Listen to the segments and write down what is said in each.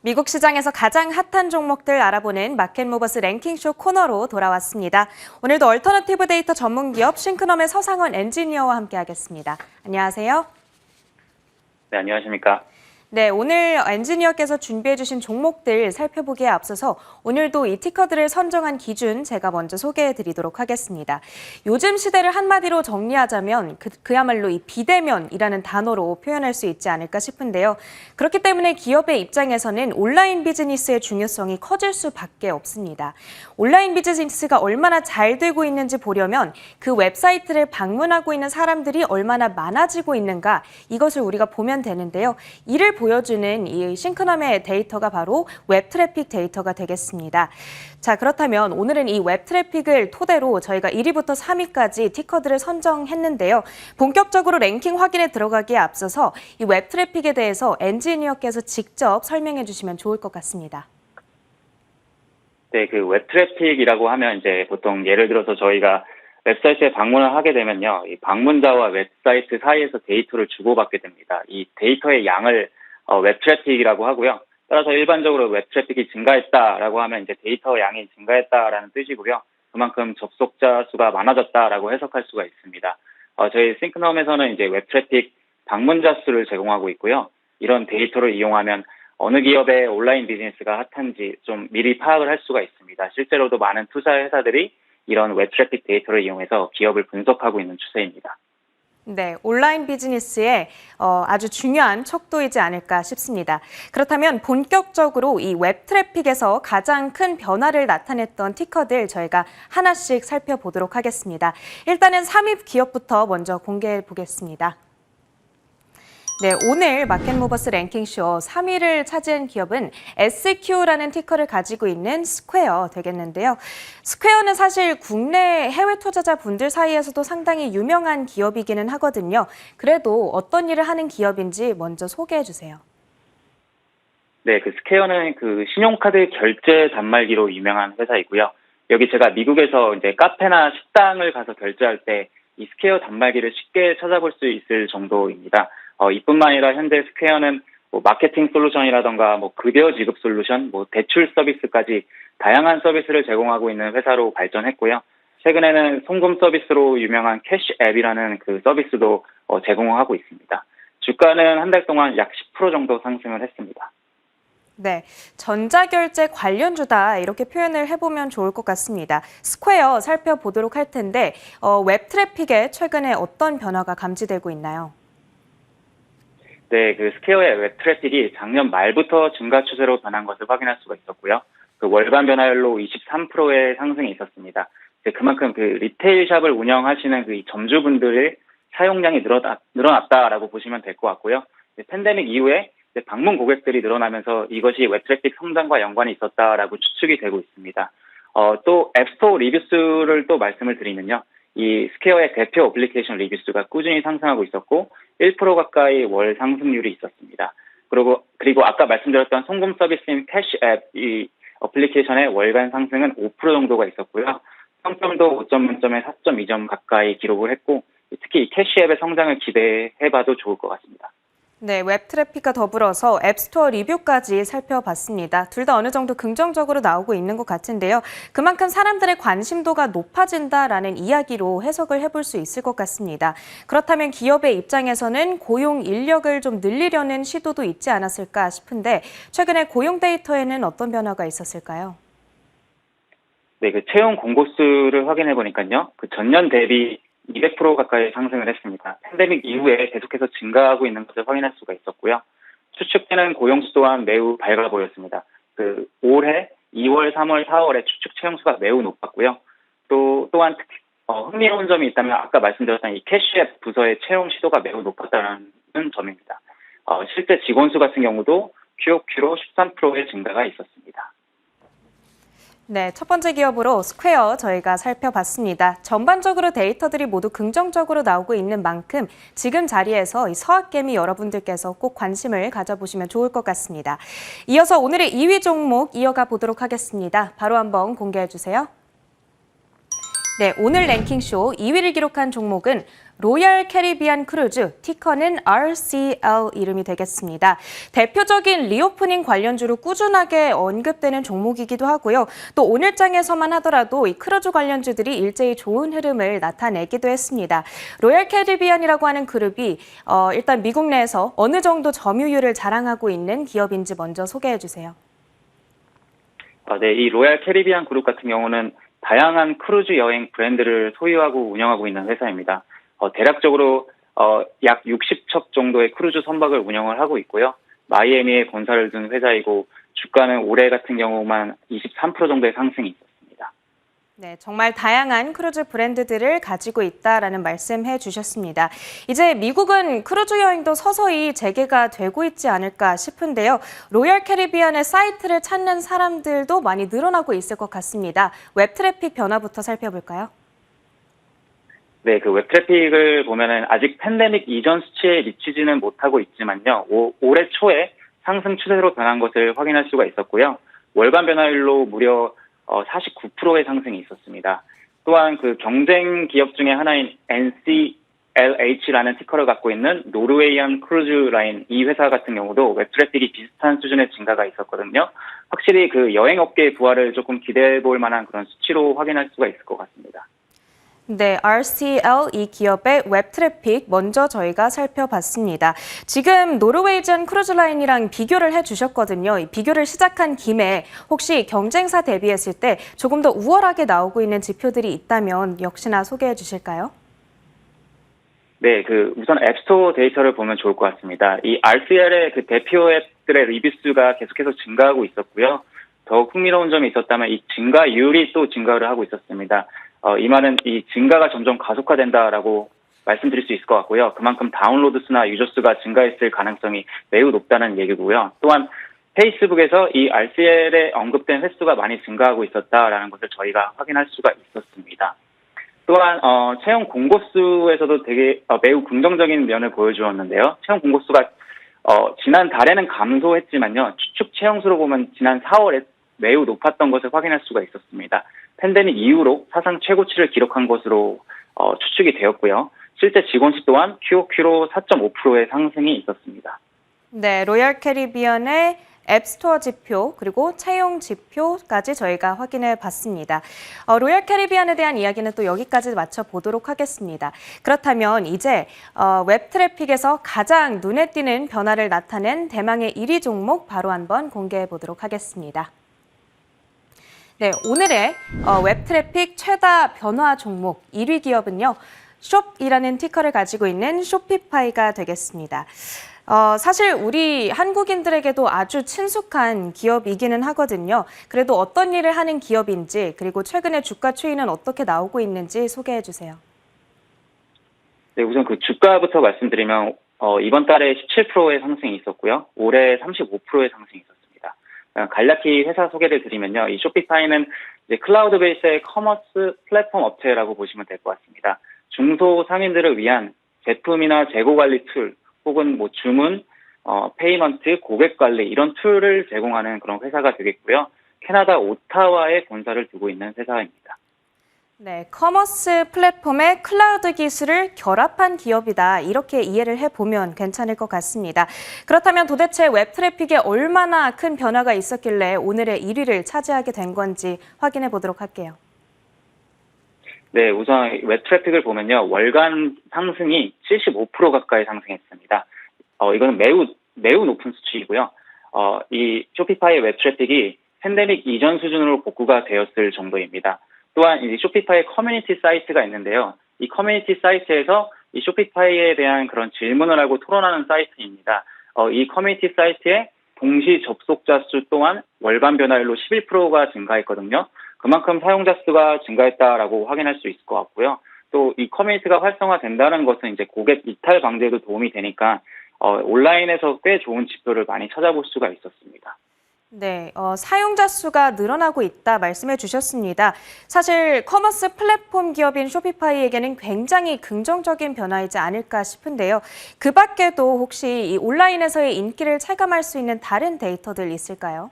미국 시장에서 가장 핫한 종목들 알아보는 마켓모버스 랭킹쇼 코너로 돌아왔습니다. 오늘도 얼터너티브 데이터 전문기업 싱크넘의 서상원 엔지니어와 함께하겠습니다. 안녕하세요. 네, 안녕하십니까. 네, 오늘 엔지니어께서 준비해주신 종목들 살펴보기에 앞서서 오늘도 이 티커들을 선정한 기준 제가 먼저 소개해드리도록 하겠습니다. 요즘 시대를 한마디로 정리하자면 그야말로 이 비대면이라는 단어로 표현할 수 있지 않을까 싶은데요. 그렇기 때문에 기업의 입장에서는 온라인 비즈니스의 중요성이 커질 수밖에 없습니다. 온라인 비즈니스가 얼마나 잘 되고 있는지 보려면 그 웹사이트를 방문하고 있는 사람들이 얼마나 많아지고 있는가 이것을 우리가 보면 되는데요. 이를 보여주는 이 싱크넘의 데이터가 바로 웹 트래픽 데이터가 되겠습니다. 자, 그렇다면 오늘은 이 웹 트래픽을 토대로 저희가 1위부터 3위까지 티커들을 선정했는데요. 본격적으로 랭킹 확인에 들어가기에 앞서서 이 웹 트래픽에 대해서 엔지니어께서 직접 설명해 주시면 좋을 것 같습니다. 네, 그 웹 트래픽이라고 하면 이제 보통 예를 들어서 저희가 웹사이트에 방문을 하게 되면요. 이 방문자와 웹사이트 사이에서 데이터를 주고받게 됩니다. 이 데이터의 양을 웹 트래픽이라고 하고요. 따라서 일반적으로 웹 트래픽이 증가했다라고 하면 이제 데이터 양이 증가했다라는 뜻이고요. 그만큼 접속자 수가 많아졌다라고 해석할 수가 있습니다. 저희 싱크넘에서는 이제 웹 트래픽 방문자 수를 제공하고 있고요. 이런 데이터를 이용하면 어느 기업의 온라인 비즈니스가 핫한지 좀 미리 파악을 할 수가 있습니다. 실제로도 많은 투자 회사들이 이런 웹 트래픽 데이터를 이용해서 기업을 분석하고 있는 추세입니다. 네, 온라인 비즈니스의 아주 중요한 척도이지 않을까 싶습니다. 그렇다면 본격적으로 이 웹 트래픽에서 가장 큰 변화를 나타냈던 티커들 저희가 하나씩 살펴보도록 하겠습니다. 일단은 3위 기업부터 먼저 공개해 보겠습니다. 네, 오늘 마켓모버스 랭킹쇼 3위를 차지한 기업은 SQ라는 티커를 가지고 있는 스퀘어 되겠는데요. 스퀘어는 사실 국내 해외 투자자분들 사이에서도 상당히 유명한 기업이기는 하거든요. 그래도 어떤 일을 하는 기업인지 먼저 소개해 주세요. 네, 그 스퀘어는 그 신용카드 결제 단말기로 유명한 회사이고요. 여기 제가 미국에서 이제 카페나 식당을 가서 결제할 때 이 스퀘어 단말기를 쉽게 찾아볼 수 있을 정도입니다. 이뿐만 아니라 현재 스퀘어는 마케팅 솔루션이라던가 급여 지급 솔루션, 대출 서비스까지 다양한 서비스를 제공하고 있는 회사로 발전했고요. 최근에는 송금 서비스로 유명한 캐시 앱이라는 그 서비스도 제공하고 있습니다. 주가는 한 달 동안 약 10% 정도 상승을 했습니다. 네, 전자결제 관련주다 이렇게 표현을 해보면 좋을 것 같습니다. 스퀘어 살펴보도록 할 텐데 웹 트래픽에 최근에 어떤 변화가 감지되고 있나요? 네, 그 스퀘어의 웹 트래픽이 작년 말부터 증가 추세로 변한 것을 확인할 수가 있었고요. 그 월간 변화율로 23%의 상승이 있었습니다. 그만큼 그 리테일 샵을 운영하시는 그 점주분들의 사용량이 늘어났다라고 보시면 될 것 같고요. 팬데믹 이후에 방문 고객들이 늘어나면서 이것이 웹 트래픽 성장과 연관이 있었다라고 추측이 되고 있습니다. 또 앱스토어 리뷰수를 또 말씀을 드리면요. 이 스퀘어의 대표 어플리케이션 리뷰수가 꾸준히 상승하고 있었고 1% 가까이 월 상승률이 있었습니다. 그리고 아까 말씀드렸던 송금 서비스인 캐시 앱 이 어플리케이션의 월간 상승은 5% 정도가 있었고요. 평점도 5점 만점에 4.2점 가까이 기록을 했고 특히 이 캐시 앱의 성장을 기대해봐도 좋을 것 같습니다. 네, 웹 트래픽과 더불어서 앱스토어 리뷰까지 살펴봤습니다. 둘 다 어느 정도 긍정적으로 나오고 있는 것 같은데요. 그만큼 사람들의 관심도가 높아진다라는 이야기로 해석을 해볼 수 있을 것 같습니다. 그렇다면 기업의 입장에서는 고용 인력을 좀 늘리려는 시도도 있지 않았을까 싶은데 최근에 고용 데이터에는 어떤 변화가 있었을까요? 네, 그 채용 공고수를 확인해 보니까요. 그 전년 대비 200% 가까이 상승을 했습니다. 팬데믹 이후에 계속해서 증가하고 있는 것을 확인할 수가 있었고요. 추측되는 고용수 또한 매우 밝아 보였습니다. 그 올해 2월, 3월, 4월에 추측 채용수가 매우 높았고요. 또한 흥미로운 점이 있다면 아까 말씀드렸던 이 캐시앱 부서의 채용 시도가 매우 높았다는 점입니다. 실제 직원 수 같은 경우도 QOQ로 13%의 증가가 있었습니다. 네, 첫 번째 기업으로 스퀘어 저희가 살펴봤습니다. 전반적으로 데이터들이 모두 긍정적으로 나오고 있는 만큼 지금 자리에서 이 서학개미 여러분들께서 꼭 관심을 가져보시면 좋을 것 같습니다. 이어서 오늘의 2위 종목 이어가 보도록 하겠습니다. 바로 한번 공개해 주세요. 네, 오늘 랭킹쇼 2위를 기록한 종목은 로얄 캐리비안 크루즈, 티커는 RCL 이름이 되겠습니다. 대표적인 리오프닝 관련주로 꾸준하게 언급되는 종목이기도 하고요. 또 오늘장에서만 하더라도 이 크루즈 관련주들이 일제히 좋은 흐름을 나타내기도 했습니다. 로얄 캐리비안이라고 하는 그룹이 일단 미국 내에서 어느 정도 점유율을 자랑하고 있는 기업인지 먼저 소개해 주세요. 네, 이 로얄 캐리비안 그룹 같은 경우는 다양한 크루즈 여행 브랜드를 소유하고 운영하고 있는 회사입니다. 대략적으로 약 60척 정도의 크루즈 선박을 운영을 하고 있고요. 마이애미에 본사를 둔 회사이고 주가는 올해 같은 경우만 23% 정도의 상승이 있었습니다. 네, 정말 다양한 크루즈 브랜드들을 가지고 있다라는 말씀해 주셨습니다. 이제 미국은 크루즈 여행도 서서히 재개가 되고 있지 않을까 싶은데요. 로얄 캐리비안의 사이트를 찾는 사람들도 많이 늘어나고 있을 것 같습니다. 웹 트래픽 변화부터 살펴볼까요? 네, 그 웹 트래픽을 보면은 아직 팬데믹 이전 수치에 미치지는 못하고 있지만요. 올해 초에 상승 추세로 변한 것을 확인할 수가 있었고요. 월간 변화율로 무려 49%의 상승이 있었습니다. 또한 그 경쟁 기업 중에 하나인 NCLH라는 티커를 갖고 있는 노르웨이안 크루즈 라인 이 회사 같은 경우도 웹 트래픽이 비슷한 수준의 증가가 있었거든요. 확실히 그 여행업계의 부활을 조금 기대해 볼 만한 그런 수치로 확인할 수가 있을 것 같습니다. 네, RCL 이 기업의 웹 트래픽 먼저 저희가 살펴봤습니다. 지금 노르웨이전 크루즈라인이랑 비교를 해주셨거든요. 이 비교를 시작한 김에 혹시 경쟁사 대비했을 때 조금 더 우월하게 나오고 있는 지표들이 있다면 역시나 소개해 주실까요? 네, 그 우선 앱스토어 데이터를 보면 좋을 것 같습니다. 이 RCL의 그 대표 앱들의 리뷰 수가 계속해서 증가하고 있었고요. 더욱 흥미로운 점이 있었다면 이 증가율이 또 증가를 하고 있었습니다. 이 말은 이 증가가 점점 가속화된다라고 말씀드릴 수 있을 것 같고요. 그만큼 다운로드 수나 유저 수가 증가했을 가능성이 매우 높다는 얘기고요. 또한 페이스북에서 이 RCL에 언급된 횟수가 많이 증가하고 있었다라는 것을 저희가 확인할 수가 있었습니다. 또한 채용 공고수에서도 되게 매우 긍정적인 면을 보여주었는데요. 채용 공고수가 지난 달에는 감소했지만요. 추측 채용수로 보면 지난 4월에 매우 높았던 것을 확인할 수가 있었습니다. 팬데믹 이후로 사상 최고치를 기록한 것으로 추측이 되었고요. 실제 직원수 또한 QOQ로 4.5%의 상승이 있었습니다. 네, 로얄 캐리비안의 앱스토어 지표 그리고 채용 지표까지 저희가 확인해 봤습니다. 로얄 캐리비안에 대한 이야기는 또 여기까지 마쳐보도록 하겠습니다. 그렇다면 이제 웹 트래픽에서 가장 눈에 띄는 변화를 나타낸 대망의 1위 종목 바로 한번 공개해 보도록 하겠습니다. 네, 오늘의 웹 트래픽 최다 변화 종목 1위 기업은요. 숍이라는 티커를 가지고 있는 쇼피파이가 되겠습니다. 사실 우리 한국인들에게도 아주 친숙한 기업이기는 하거든요. 그래도 어떤 일을 하는 기업인지 그리고 최근에 주가 추이는 어떻게 나오고 있는지 소개해 주세요. 네, 우선 그 주가부터 말씀드리면 이번 달에 17%의 상승이 있었고요. 올해 35%의 상승이 있었습니다. 간략히 회사 소개를 드리면요. 이 쇼피파이는 이제 클라우드 베이스의 커머스 플랫폼 업체라고 보시면 될 것 같습니다. 중소상인들을 위한 제품이나 재고 관리 툴 혹은 뭐 주문, 페이먼트, 고객 관리 이런 툴을 제공하는 그런 회사가 되겠고요. 캐나다 오타와에 본사를 두고 있는 회사입니다. 네, 커머스 플랫폼의 클라우드 기술을 결합한 기업이다. 이렇게 이해를 해보면 괜찮을 것 같습니다. 그렇다면 도대체 웹 트래픽에 얼마나 큰 변화가 있었길래 오늘의 1위를 차지하게 된 건지 확인해 보도록 할게요. 네, 우선 웹 트래픽을 보면요. 월간 상승이 75% 가까이 상승했습니다. 이거는 매우 높은 수치이고요. 이 쇼피파이 웹 트래픽이 팬데믹 이전 수준으로 복구가 되었을 정도입니다. 또한 이 쇼피파이 커뮤니티 사이트가 있는데요. 이 커뮤니티 사이트에서 이 쇼피파이에 대한 그런 질문을 하고 토론하는 사이트입니다. 이 커뮤니티 사이트에 동시 접속자 수 또한 월간 변화율로 11%가 증가했거든요. 그만큼 사용자 수가 증가했다라고 확인할 수 있을 것 같고요. 또 이 커뮤니티가 활성화된다는 것은 이제 고객 이탈 방지에도 도움이 되니까 온라인에서 꽤 좋은 지표를 많이 찾아볼 수가 있었습니다. 네, 사용자 수가 늘어나고 있다 말씀해 주셨습니다. 사실 커머스 플랫폼 기업인 쇼피파이에게는 굉장히 긍정적인 변화이지 않을까 싶은데요. 그 밖에도 혹시 이 온라인에서의 인기를 체감할 수 있는 다른 데이터들 있을까요?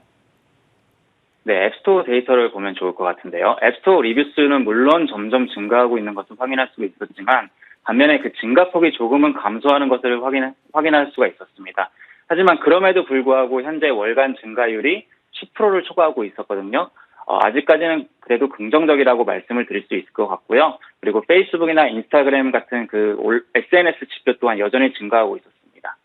네, 앱스토어 데이터를 보면 좋을 것 같은데요. 앱스토어 리뷰 수는 물론 점점 증가하고 있는 것을 확인할 수가 있었지만 반면에 그 증가폭이 조금은 감소하는 것을 확인할 수가 있었습니다. 하지만 그럼에도 불구하고 현재 월간 증가율이 10%를 초과하고 있었거든요. 아직까지는 그래도 긍정적이라고 말씀을 드릴 수 있을 것 같고요. 그리고 페이스북이나 인스타그램 같은 그 SNS 지표 또한 여전히 증가하고 있었습니다.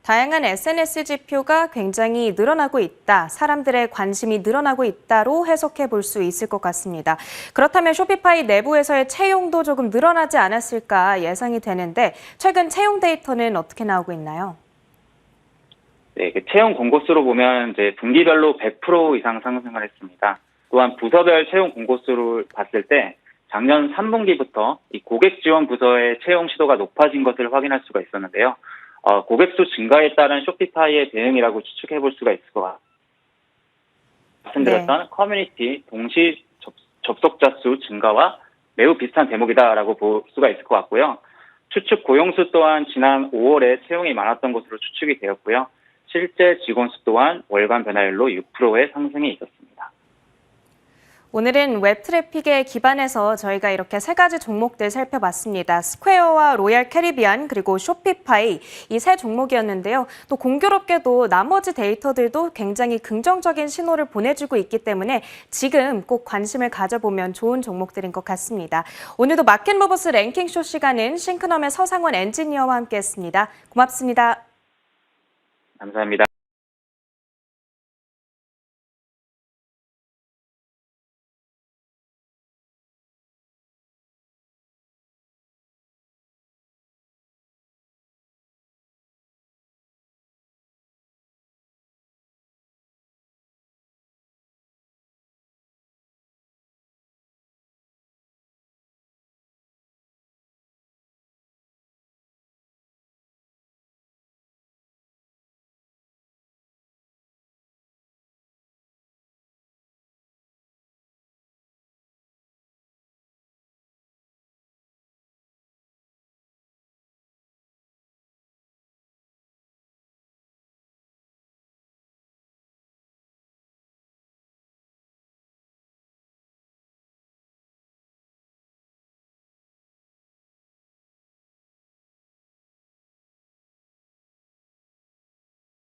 다양한 SNS 지표가 굉장히 늘어나고 있다, 사람들의 관심이 늘어나고 있다로 해석해 볼 수 있을 것 같습니다. 그렇다면 쇼피파이 내부에서의 채용도 조금 늘어나지 않았을까 예상이 되는데 최근 채용 데이터는 어떻게 나오고 있나요? 네, 그 채용 공고수로 보면 이제 분기별로 100% 이상 상승을 했습니다. 또한 부서별 채용 공고수를 봤을 때 작년 3분기부터 이 고객 지원 부서의 채용 시도가 높아진 것을 확인할 수가 있었는데요. 고객 수 증가에 따른 쇼피파이의 대응이라고 추측해 볼 수가 있을 것 같습니다. 말씀드렸던 네. 커뮤니티 동시 접속자 수 증가와 매우 비슷한 대목이다라고 볼 수가 있을 것 같고요. 추측 고용수 또한 지난 5월에 채용이 많았던 것으로 추측이 되었고요. 실제 직원 수 또한 월간 변화율로 6%의 상승이 있었습니다. 오늘은 웹 트래픽에 기반해서 저희가 이렇게 세 가지 종목들 살펴봤습니다. 스퀘어와 로얄 캐리비안 그리고 쇼피파이 이 세 종목이었는데요. 또 공교롭게도 나머지 데이터들도 굉장히 긍정적인 신호를 보내주고 있기 때문에 지금 꼭 관심을 가져보면 좋은 종목들인 것 같습니다. 오늘도 마켓모버스 랭킹쇼 시간은 싱크넘의 서상원 엔지니어와 함께했습니다. 고맙습니다. 감사합니다.